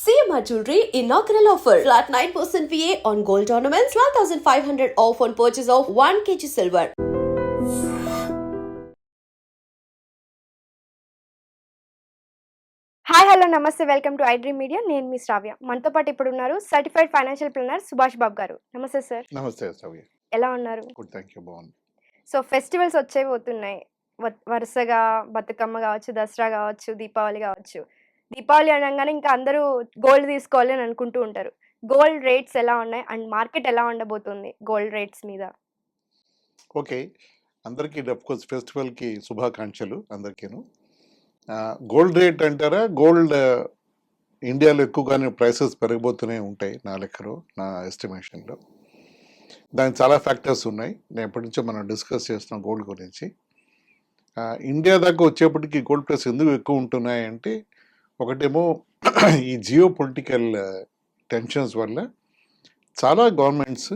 CMR Jewelry inaugural offer. Flat 9% VA on gold ornaments, 12,500 off on purchase of 1 kg silver. Hi hello నమస్తే welcome to iDream media. నేను మీ శ్రావ్య. మనతో పాటు ఇప్పుడు ఉన్నారు certified financial planner Subhash Babu గారు. నమస్తే సార్. నమస్తే సవ్య. ఎలా ఉన్నారు? Good, thank you. బాగుంది. సో ఫెస్టివల్స్ వచ్చేపోతున్నాయి. వరుసగా బతుకమ్మ కావచ్చు, దసరా కావచ్చు, దీపావళి కావచ్చు. దీపావళి అనగానే ఇంకా అందరూ గోల్డ్ తీసుకోవాలి అని అనుకుంటూ ఉంటారు. గోల్డ్ రేట్స్ ఎలా ఉన్నాయి అండ్ మార్కెట్ ఎలా ఉండబోతుంది గోల్డ్ రేట్స్ మీద? ఓకే, అందరికీ అఫ్కోర్స్ ఫెస్టివల్కి శుభాకాంక్షలు అందరికీను. గోల్డ్ రేట్ అంటారా? గోల్డ్ ఇండియాలో ఎక్కువగానే ప్రైసెస్ పెరగబోతూనే ఉంటాయి నా లెక్కలో, నా ఎస్టిమేషన్లో. దానికి చాలా ఫ్యాక్టర్స్ ఉన్నాయి. నేను ఎప్పటి నుంచో మనం డిస్కస్ చేస్తున్నాం గోల్డ్ గురించి. ఇండియా దాకా వచ్చేప్పటికి గోల్డ్ ప్రైస్ ఎందుకు ఎక్కువ ఉంటున్నాయి అంటే, ఒకటేమో ఈ జియో పొలిటికల్ టెన్షన్స్ వల్ల చాలా గవర్నమెంట్స్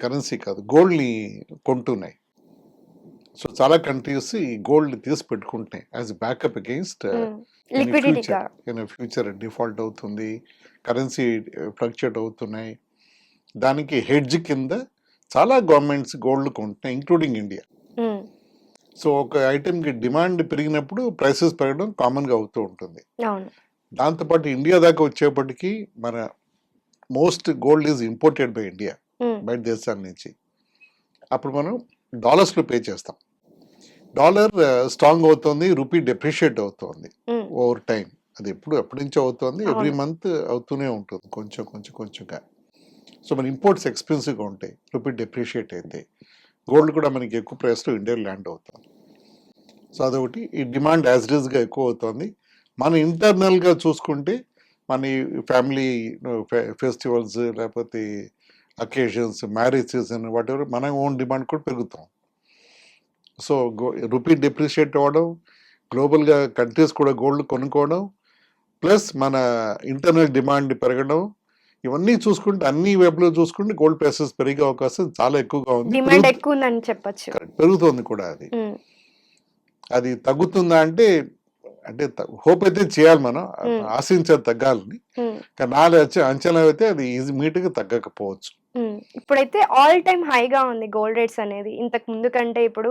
కరెన్సీ కాదు గోల్డ్ని కొంటున్నాయి. సో చాలా కంట్రీస్ ఈ గోల్డ్ తీసి పెట్టుకుంటున్నాయి as backup against future default అవుతుంది, కరెన్సీ ఫ్లక్చుయేట్ అవుతున్నాయి. దానికి హెడ్జ్ కింద చాలా గవర్నమెంట్స్ గోల్డ్ కొంటున్నాయి, ఇంక్లూడింగ్ ఇండియా. సో ఒక ఐటెంకి డిమాండ్ పెరిగినప్పుడు ప్రైసెస్ పెరగడం కామన్గా అవుతూ ఉంటుంది. దాంతోపాటు ఇండియా దాకా వచ్చేప్పటికి మన most gold is imported by India, బయట దేశాల నుంచి. అప్పుడు మనం డాలర్స్లో పే చేస్తాం. డాలర్ స్ట్రాంగ్ అవుతుంది, రూపీ డెప్రిషియేట్ అవుతుంది ఓవర్ టైం. అది ఎప్పటి నుంచో అవుతుంది, ఎవ్రీ మంత్ అవుతూనే ఉంటుంది కొంచెంగా. సో మన ఇంపోర్ట్స్ ఎక్స్పెన్సివ్గా ఉంటాయి, రూపీ డెప్రిషియేట్ అయితే. గోల్డ్ కూడా మనకి ఎక్కువ ప్రైస్లో ఇండియాలో ల్యాండ్ అవుతుంది. సో అదొకటి. ఈ డిమాండ్ యాజ్ ఇట్ ఈస్గా ఎక్కువ అవుతుంది. మన ఇంటర్నల్గా చూసుకుంటే మన ఫ్యామిలీ ఫెస్టివల్స్ లేకపోతే occasions, marriage season, what ever, మన ఓన్ డిమాండ్ కూడా పెరుగుతాం. సో రూపీ డిప్రిషియేట్ అవ్వడం, గ్లోబల్గా కంట్రీస్ కూడా గోల్డ్ కొనుక్కోవడం, ప్లస్ మన ఇంటర్నల్ డిమాండ్ పెరగడం, ఇవన్నీ చూసుకుంటే అన్ని వైపులో చూసుకుంటే గోల్డ్ ప్రైసెస్ పెరిగే అవకాశం చాలా ఎక్కువగా ఉంది. డిమాండ్ ఎక్కువ ఉందని చెప్పొచ్చు. పెరుగుతోంది కూడా. అది తగ్గుతుందా అంటే హోప్ అయితే చేయాలి, మనం ఆశించేది తగ్గాలని. కానీ నా అంచనా అయితే అది ఇమీడియట్గా తగ్గకపోవచ్చు. ఇప్పుడైతే ఆల్ టైమ్ హైగా ఉంది గోల్డ్ రేట్స్ అనేది. ఇంతకు ముందు కంటే ఇప్పుడు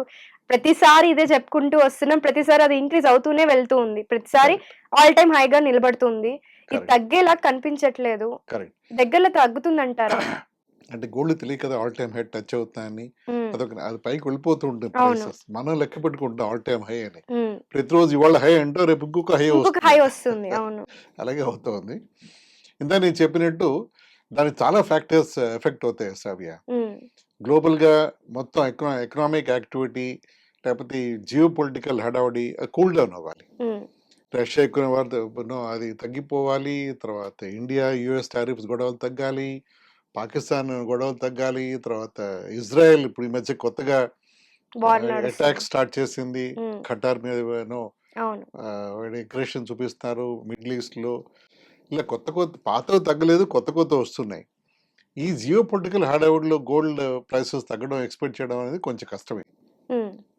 ప్రతిసారి ఇదే చెప్పుకుంటూ వస్తున్నాం, ప్రతిసారి అది ఇంక్రీజ్ అవుతూనే వెళ్తూ ఉంది, ప్రతిసారి ఆల్ టైమ్ హైగా నిలబడుతుంది. ఇది తగ్గేలా కనిపించట్లేదు. దగ్గరలో తగ్గుతుందంటారా? అంటే గోల్డ్ తెలియదు కదా ఆల్ టైమ్ హై టచ్ అవుతాయని. అది పైకి వెళ్ళిపోతూ ఉంటుంది ప్రైసెస్. మనం లెక్క పెట్టుకుంటాం ఆల్ టైమ్ హై అని. ప్రతిరోజు ఇవాళ హై అంటే రేపు ఇంకొక హై వస్తుంది. అలాగే అవుతుంది. ఇందా నేను చెప్పినట్టు దానికి చాలా ఫ్యాక్టర్స్ ఎఫెక్ట్ అవుతాయి శ్రావ్య. గ్లోబల్గా మొత్తం ఎకనామిక్ యాక్టివిటీ లేకపోతే జియో పొలిటికల్ హడావడి కూల్ డౌన్ అవ్వాలి. రష్యా ఎక్కువ అది తగ్గిపోవాలి, తర్వాత ఇండియా యుఎస్ టారిఫ్స్ గొడవలు తగ్గాలి, పాకిస్తాన్ గొడవలు తగ్గాలి, తర్వాత ఇజ్రాయెల్ ఇప్పుడు ఈ మధ్య కొత్తగా అటాక్ స్టార్ట్ చేసింది ఖటార్ మీద, అగ్రెషన్ చూపిస్తున్నారు మిడిల్ ఈస్ట్ లో. ఇలా కొత్త పాతవి తగ్గలేదు, కొత్త వస్తున్నాయి. ఈ జియో పొలిటికల్ హడావుడిలో గోల్డ్ ప్రైసెస్ తగ్గడం ఎక్స్పెక్ట్ చేయడం అనేది కొంచెం కష్టమే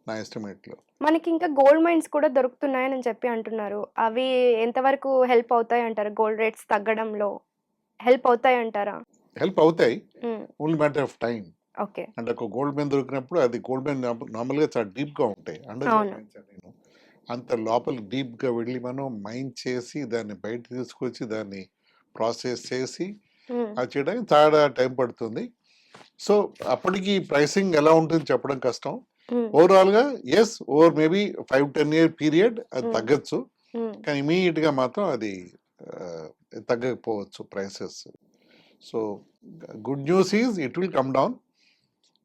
నా ఎస్టిమేట్ లో. మనకి ఇంకా గోల్డ్ మైన్స్ కూడా దొరుకుతున్నాయని చెప్పి అంటున్నారు. అవి ఎంతవరకు హెల్ప్ అవుతాయి అంటారు? గోల్డ్ రేట్స్ తగ్గడంలో హెల్ప్ అవుతాయి అంటారా? హెల్ప్ అవుతాయి, ఓన్లీ మ్యాటర్ ఆఫ్ టైం. అంటే ఒక గోల్డ్ మైన్ దొరికినప్పుడు అది గోల్డ్ మైన్ నార్మల్ గా చాలా డీప్ గా ఉంటాయి. అంత లోపల డీప్ గా వెళ్ళి మనం మైన్ చేసి దాన్ని బయట తీసుకొచ్చి దాన్ని ప్రాసెస్ చేసి అది చేయడానికి చాలా టైం పడుతుంది. సో అప్పటికి ప్రైసింగ్ ఎలా ఉంటుంది చెప్పడం కష్టం. ఓవరాల్ గా ఓవర్ మేబీ 5-10 year పీరియడ్ అది తగ్గచ్చు, కానీ ఇమీడియట్ గా మాత్రం అది తగ్గకపోవచ్చు prices. So good news is it will come down,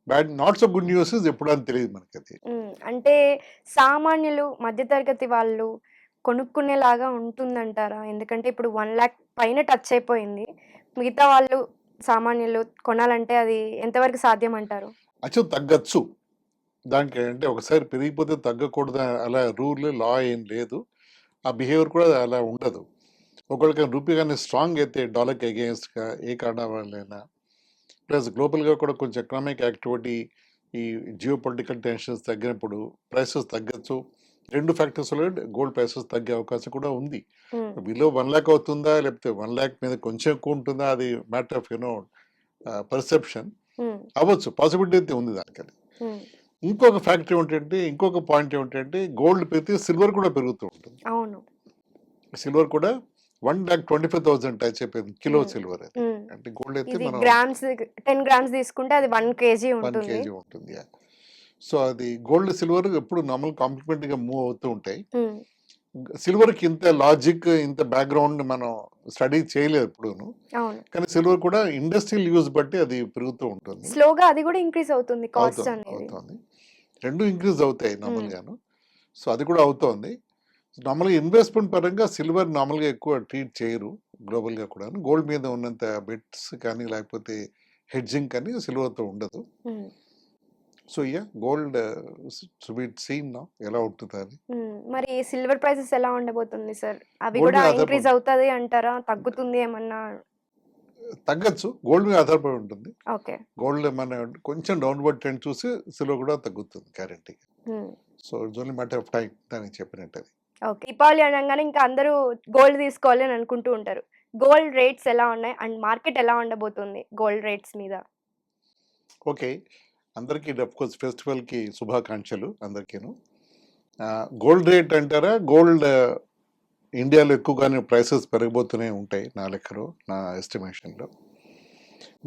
bad not so good news is ఎప్పుడు అని తెలియదు మనకి. అది అంటే సామాన్యులు, మధ్యతరగతి వాళ్ళు కొనుక్కునేలాగా ఉంటుందంటారా? ఎందుకంటే ఇప్పుడు 1 lakh పైన టచ్ అయిపోయింది. మిగతా వాళ్ళు సామాన్యులు కొనాలంటే అది ఎంతవరకు సాధ్యం అంటారు? తగ్గచ్చు. దానికి అంటే ఒకసారి పెరిగిపోతే తగ్గకూడదు అలా రూల్ లా ఏం లేదు. ఆ బిహేవియర్ కూడా అలా ఉండదు. ఒకవేళ రూపీ కానీ స్ట్రాంగ్ అయితే డాలర్కి అగెయిన్స్ట్గా ఏ కారణం వల్లైనా, ప్లస్ గ్లోబల్గా కూడా కొంచెం ఎకనామిక్ యాక్టివిటీ, ఈ జియో పొలిటికల్ టెన్షన్స్ తగ్గినప్పుడు ప్రైసెస్ తగ్గచ్చు. 2 ఫ్యాక్టర్స్ వల్ల గోల్డ్ ప్రైసెస్ తగ్గే అవకాశం కూడా ఉంది. ఉమ్, బిలో 1 లాక్ అవుతుందా లేకపోతే 1 లాక్ మీద కొంచెం ఎక్కువ ఉంటుందా, అది మ్యాటర్ ఆఫ్ పర్సెప్షన్ ఉమ్, అవ్వచ్చు, పాసిబిలిటీ అయితే ఉంది దానికని. ఉమ్, ఇంకొక ఫ్యాక్టర్ ఏమిటంటే, ఇంకొక పాయింట్ ఏమిటంటే, గోల్డ్ పెరిగితే సిల్వర్ కూడా పెరుగుతూ ఉంటుంది. అవును. సిల్వర్ కూడా 1,25,000 టచ్ అయిపోయింది కిలో ఉమ్, సిల్వర్ అది. ఉమ్. అంటే గోల్డ్ అయితే ఇది మనం గ్రామ్స్ 10 గ్రామ్స్ తీసుకుంటే అది 1 కేజీ 1 ఉంటుంది. కేజీ ఉంటుంది. సో అది గోల్డ్ సిల్వర్ ఎప్పుడు నార్మల్ కాంప్లిమెంట్గా మూవ్ అవుతూ ఉంటాయి. ఉమ్, సిల్వర్కి ఇంత లాజిక్, ఇంత బ్యాక్గ్రౌండ్ మనం స్టడీ చేయలేదు ఎప్పుడూను. అవును. కానీ సిల్వర్ కూడా ఇండస్ట్రియల్ యూజ్ బట్టి అది పెరుగుతూ ఉంటుంది. స్లోగా అది కూడా ఇంక్రీజ్ అవుతుంది కాస్ట్ అవుతుంది అనేది. అవుతుంది రెండు ఇంక్రీజ్ అవుతాయి ఉమ్, నార్మల్గాను. సో అది కూడా అవుతోంది. నార్మల్గా ఇన్వెస్ట్మెంట్ పరంగా సిల్వర్ నార్మల్గా ఎక్కువ ట్రీట్ చేయరు గ్లోబల్గా కూడా. గోల్డ్ మీద ఉన్నంత బెట్స్ కానీ లేకపోతే హెడ్జింగ్ కానీ సిల్వర్తో ఉండదు. ఉమ్, సో గోల్డ్ సీన్ ఎలా ఉంటుంది అని. మరి సిల్వర్ ప్రైసెస్ ఎలా ఉండబోతుంది సార్? అవి గోల్డ్ కూడా మీద ఇంక్రీజ్ ఆధారపడి అవుతుంది అంటారా? తగ్గుతుంది ఏమన్నా? తగ్గచ్చు, గోల్డ్ మీద ఆధారపడి ఉంటుంది. ఓకే. గోల్డ్ మన కొంచెం డౌన్వర్డ్ ట్రెండ్ చూసి సిల్వర్ కూడా తగ్గుతుంది guarantee. Um, so it's only matter of time దానికి చెప్పినట్టు అది. ఓకే. దీపావళి అనగానే ఇంకా అందరూ గోల్డ్ తీసుకోవాలి అని అనుకుంటూ ఉంటారు. గోల్డ్ రేట్స్ ఎలా ఉన్నాయి? అండ్ మార్కెట్ ఎలా ఉండబోతుంది గోల్డ్ రేట్స్ మీద? ఓకే, అందరికీ కోర్స్ ఫెస్టివల్కి శుభాకాంక్షలు అందరికీను. గోల్డ్ రేట్ అంటారా, గోల్డ్ ఇండియాలో ఎక్కువగానే ప్రైసెస్ పెరగబోతూనే ఉంటాయి నా లెక్కలో, నా ఎస్టిమేషన్లో.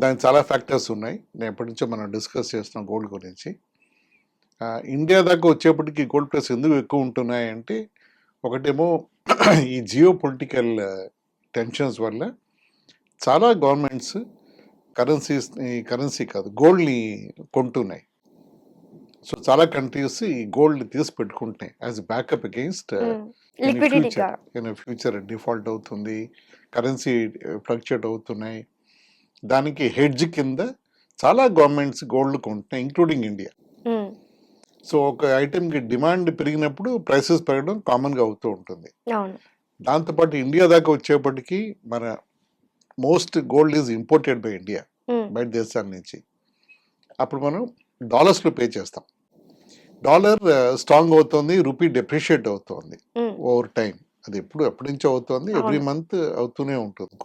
దానికి చాలా ఫ్యాక్టర్స్ ఉన్నాయి. నేను ఎప్పటి నుంచో మనం డిస్కస్ చేస్తున్నాం గోల్డ్ గురించి. ఇండియా దాకా వచ్చేప్పటికి గోల్డ్ ప్రైస్ ఎందుకు ఎక్కువ ఉంటున్నాయి అంటే, ఒకటేమో ఈ జియో పొలిటికల్ టెన్షన్స్ వల్ల చాలా గవర్నమెంట్స్ కరెన్సీ కాదు గోల్డ్ని కొంటున్నాయి. సో చాలా కంట్రీస్ ఈ గోల్డ్ తీసి పెట్టుకుంటున్నాయి యాజ్ బ్యాకప్ అగెయిన్స్ట్ లిక్విడిటీగా. ఫ్యూచర్ డిఫాల్ట్ అవుతుంది, కరెన్సీ ఫ్లక్చుయేట్ అవుతున్నాయి. దానికి హెడ్జ్ కింద చాలా గవర్నమెంట్స్ గోల్డ్ కొంటున్నాయి ఇంక్లూడింగ్ ఇండియా. సో ఒక ఐటెంకి డిమాండ్ పెరిగినప్పుడు ప్రైసెస్ పెరగడం కామన్గా అవుతూ ఉంటుంది. అవును. దాంతోపాటు ఇండియా దాకా వచ్చేప్పటికి మన most gold is imported by India, um, బయట దేశాల నుంచి. అప్పుడు మనం డాలర్స్లో పే చేస్తాం. డాలర్ స్ట్రాంగ్ అవుతుంది, రూపీ డెప్రిషియేట్ అవుతుంది ఉమ్, ఓవర్ టైం. అది ఎప్పటి నుంచో అవుతుంది, ఎవ్రీ అవును. మంత్ అవుతూనే ఉంటుంది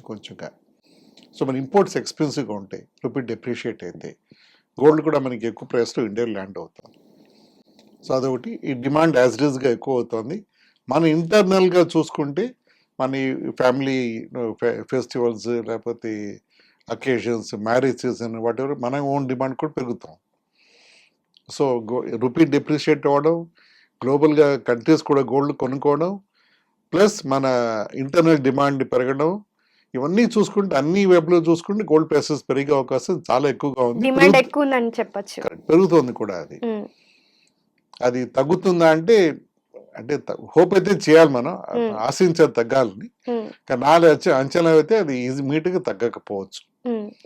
కొంచెంగా. సో మన ఇంపోర్ట్స్ ఎక్స్పెన్సివ్గా ఉంటాయి రూపీ డెప్రిషియేట్ అయితే. గోల్డ్ కూడా మనకి ఎక్కువ ప్రైస్లో ఇండియాలో ల్యాండ్ అవుతుంది. సో అదొకటి. ఈ డిమాండ్ యాజ్ ఇట్ ఈస్గా ఎక్కువ అవుతుంది. మన ఇంటర్నల్గా చూసుకుంటే మన ఫ్యామిలీ ఫెస్టివల్స్ లేకపోతే occasions, marriage season, what ever, మన ఓన్ డిమాండ్ కూడా పెరుగుతాం. సో రూపీ డిప్రిషియేట్ అవ్వడం, గ్లోబల్గా కంట్రీస్ కూడా గోల్డ్ కొనుక్కోవడం, ప్లస్ మన ఇంటర్నల్ డిమాండ్ పెరగడం, ఇవన్నీ చూసుకుంటే అన్ని వైపులో చూసుకుంటే గోల్డ్ ప్రైసెస్ పెరిగే అవకాశం చాలా ఎక్కువగా ఉంది. డిమాండ్ ఎక్కువ ఉందని చెప్పొచ్చు. పెరుగుతోంది కూడా అది. ఉమ్, అది తగ్గుతుందా అంటే హోప్ అయితే చేయాలి మనం, ఆశించేది తగ్గాలని. ఉమ్, కానీ నా అంచనా అయితే అది ఇమీడియట్గా తగ్గకపోవచ్చు.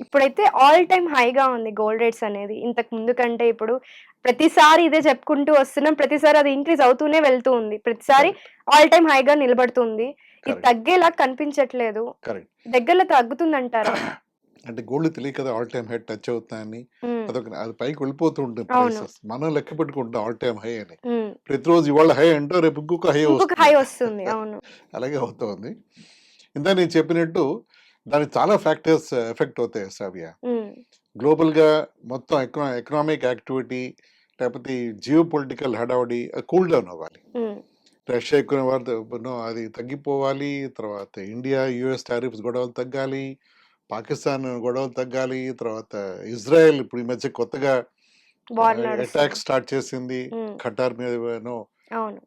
ఇప్పుడైతే ఆల్ టైమ్ హైగా ఉంది గోల్డ్ రేట్స్ అనేది. ఇంతకు ముందు కంటే ఇప్పుడు ప్రతిసారి ఇదే చెప్పుకుంటూ వస్తున్నాం. ప్రతిసారి అది ఇంక్రీజ్ అవుతూనే వెళ్తూ ఉంది. ప్రతిసారి ఆల్ టైమ్ హైగా నిలబడుతుంది. ఇది Correct. తగ్గేలా కనిపించట్లేదు. కరెక్ట్. దగ్గరలో తగ్గుతుందంటారా? అంటే గోల్డ్ తెలియదు కదా ఆల్ టైమ్ హై టచ్ అవుతాయని. ఉమ్, అది పైకి వెళ్ళిపోతూ ఉంటుంది అవును. ప్రైసెస్. మనం లెక్క పెట్టుకుంటాం ఆల్ టైమ్ హై అని. ఉమ్, ప్రతిరోజు ఇవాళ హై అంటో రేపు ఇంకొక హై ఇంకొక వస్తుంది. హై వస్తుంది. అవును. అలాగే అవుతోంది. ఇందా నేను చెప్పినట్టు దానికి చాలా ఫ్యాక్టర్స్ ఎఫెక్ట్ అవుతాయి శ్రావ్య. ఉమ్, గ్లోబల్గా మొత్తం ఎకనామిక్ యాక్టివిటీ లేకపోతే జియో పొలిటికల్ హడావడి కూల్ డౌన్ అవ్వాలి. ఉమ్, రష్యా ఎక్కువ వారు అది తగ్గిపోవాలి. తర్వాత ఇండియా యుఎస్ టారిఫ్స్ గొడవలు తగ్గాలి, పాకిస్తాన్ గొడవలు తగ్గాలి. తర్వాత ఇజ్రాయెల్ ఇప్పుడు ఈ మధ్య కొత్తగా వార్ నడుస్తుంది. అటాక్ స్టార్ట్ చేసింది ఉమ్, ఖటార్ మీద. అవును.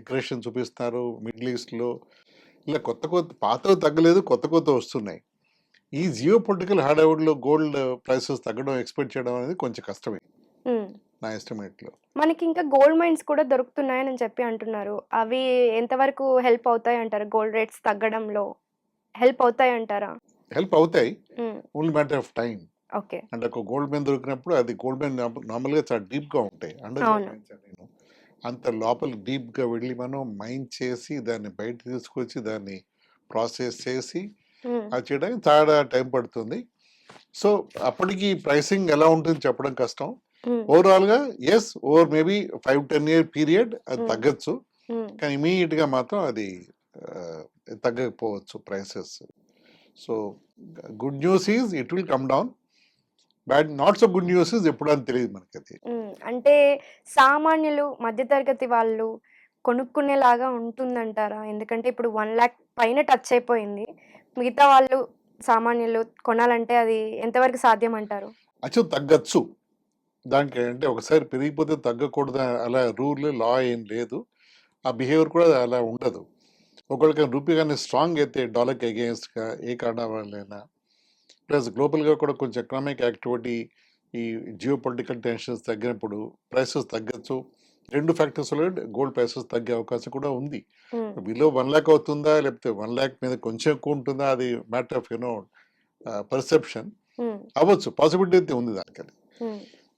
అగ్రెషన్ చూపిస్తున్నారు మిడిల్ ఈస్ట్లో. ఇలా కొత్త పాతవి తగ్గలేదు, కొత్త వస్తున్నాయి. ఈ జియో పొలిటికల్ హడావుడిలో గోల్డ్ ప్రైసెస్ తగ్గడం ఎక్స్పెక్ట్ చేయడం అనేది కొంచెం కష్టమే ఉమ్. నా ఎస్టిమేట్లో. మనకి ఇంకా గోల్డ్ మైన్స్ కూడా దొరుకుతున్నాయని చెప్పి అంటున్నారు. అవి ఎంతవరకు హెల్ప్ అవుతాయి అంటారు? గోల్డ్ రేట్స్ తగ్గడంలో హెల్ప్ అవుతాయి అంటారా? హెల్ప్ అవుతాయి, um, only matter of time. Okay. అంటే ఒక గోల్డ్ మైన్ దొరికినప్పుడు అది గోల్డ్ మైన్ నార్మల్గా చాలా డీప్గా ఉంటాయి. అండర్ అవును. మైన్స్ నేను అంత లోపల డీప్గా వెళ్ళి మనం మైన్ చేసి దాన్ని బయట తీసుకొచ్చి దాన్ని ప్రాసెస్ చేసి ఉమ్, అది చేయడానికి చాలా టైం పడుతుంది. సో అప్పటికి ప్రైసింగ్ ఎలా ఉంటుంది చెప్పడం కష్టం. ఓవరాల్గా as over maybe 5-10 year period అది తగ్గచ్చు, కానీ ఇమీడియట్గా మాత్రం అది తగ్గకపోవచ్చు prices. So good news is it will come down, bad not so good news is ఎప్పుడు అని తెలియదు మనకి అది. అంటే సామాన్యులు మధ్యతరగతి వాళ్ళు కొనుక్కునేలాగా ఉంటుందంటారా? ఎందుకంటే ఇప్పుడు 1 lakh పైన టచ్ అయిపోయింది. మిగతా వాళ్ళు సామాన్యులు కొనాలంటే అది ఎంతవరకు సాధ్యం అంటారు? యాక్చువల్ తగ్గచ్చు, దానికి అంటే ఒకసారి పెరిగిపోతే తగ్గకూడదు అలా రూల్ లా ఏం లేదు, ఆ బిహేవియర్ కూడా అలా ఉండదు. ఒకవేళ రూపీ కానీ స్ట్రాంగ్ అయితే డాలర్కి అగేన్స్ట్గా ఏ కారణం వల్లైనా, ప్లస్ గ్లోబల్గా కూడా కొంచెం ఎకనామిక్ యాక్టివిటీ, ఈ జియో పొలిటికల్ టెన్షన్స్ తగ్గినప్పుడు ప్రైసెస్ తగ్గచ్చు. 2 ఫ్యాక్టర్స్లో గోల్డ్ ప్రైసెస్ తగ్గే అవకాశం కూడా ఉంది. బిలో 1 lakh అవుతుందా లేకపోతే 1 lakh మీద కొంచెం ఎక్కువ ఉంటుందా, అది మ్యాటర్ ఆఫ్ పర్సెప్షన్ అవ్వచ్చు, పాసిబిలిటీ అయితే ఉంది దానికని.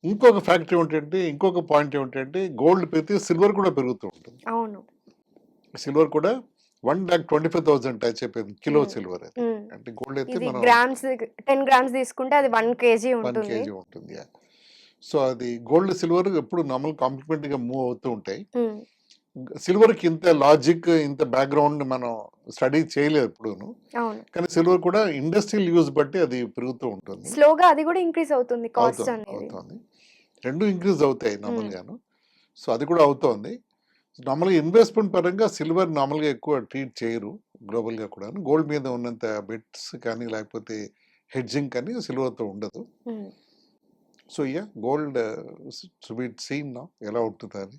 ఇంకొక ఫ్యాక్టర్ ఏమిటంటే, ఇంకొక పాయింట్ ఏమిటంటే గోల్డ్ పెరిగితే సిల్వర్ కూడా పెరుగుతూ ఉంటుంది. అవును. సిల్వర్ కూడా 1,25,000 టచ్ అయిపోయింది కిలో సిల్వర్ అది. అంటే గోల్డ్ అయితే ఇది మనం గ్రామ్స్ 10 గ్రామ్స్ తీసుకుంటే అది 1 kg 1 ఉంటుంది. kg ఉంటుంది. సో అది గోల్డ్ సిల్వర్ ఎప్పుడు నార్మల్ కాంప్లిమెంట్గా మూవ్ అవుతూ ఉంటాయి. సిల్వర్కి ఇంత లాజిక్, ఇంత బ్యాక్గ్రౌండ్ మనం స్టడీ చేయలేదు ఎప్పుడూను, అవును. కానీ సిల్వర్ కూడా ఇండస్ట్రియల్ యూజ్ బట్టి అది పెరుగుతూ ఉంటుంది. స్లోగా అది కూడా ఇంక్రీజ్ అవుతుంది కాస్ట్ అనేది. అవుతుంది, 2 ఇంక్రీజ్ అవుతాయి నార్మల్గాను. సో అది కూడా అవుతోంది. నార్మల్గా ఇన్వెస్ట్మెంట్ పరంగా సిల్వర్ నార్మల్గా ఎక్కువ ట్రీట్ చేయరు గ్లోబల్గా కూడా. గోల్డ్ మీద ఉన్నంత బెట్స్ కానీ లేకపోతే హెడ్జింగ్ కానీ సిల్వర్తో ఉండదు. సో గోల్డ్ సీన్ ఎలా ఉంటుంది అని.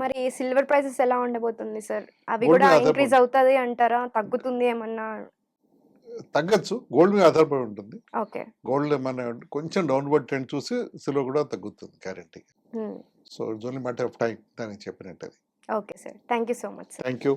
మరి సిల్వర్ ప్రైసెస్ ఎలా ఉండబోతుంది సార్? అవి Gold కూడా మీద ఇంక్రీజ్ అవుతుంది అంటారా? తగ్గుతుంది ఏమన్నా? తగ్గచ్చు, గోల్డ్ మీద ఆధారపడి ఉంటుంది. ఓకే. గోల్డ్ మన కొంచెం డౌన్వర్డ్ ట్రెండ్ చూసి సిల్వర్ కూడా తగ్గుతుంది guarantee. So it's only matter of time దానికి చెప్పినట్టు అది. Okay sir, thank you so much sir. Thank you.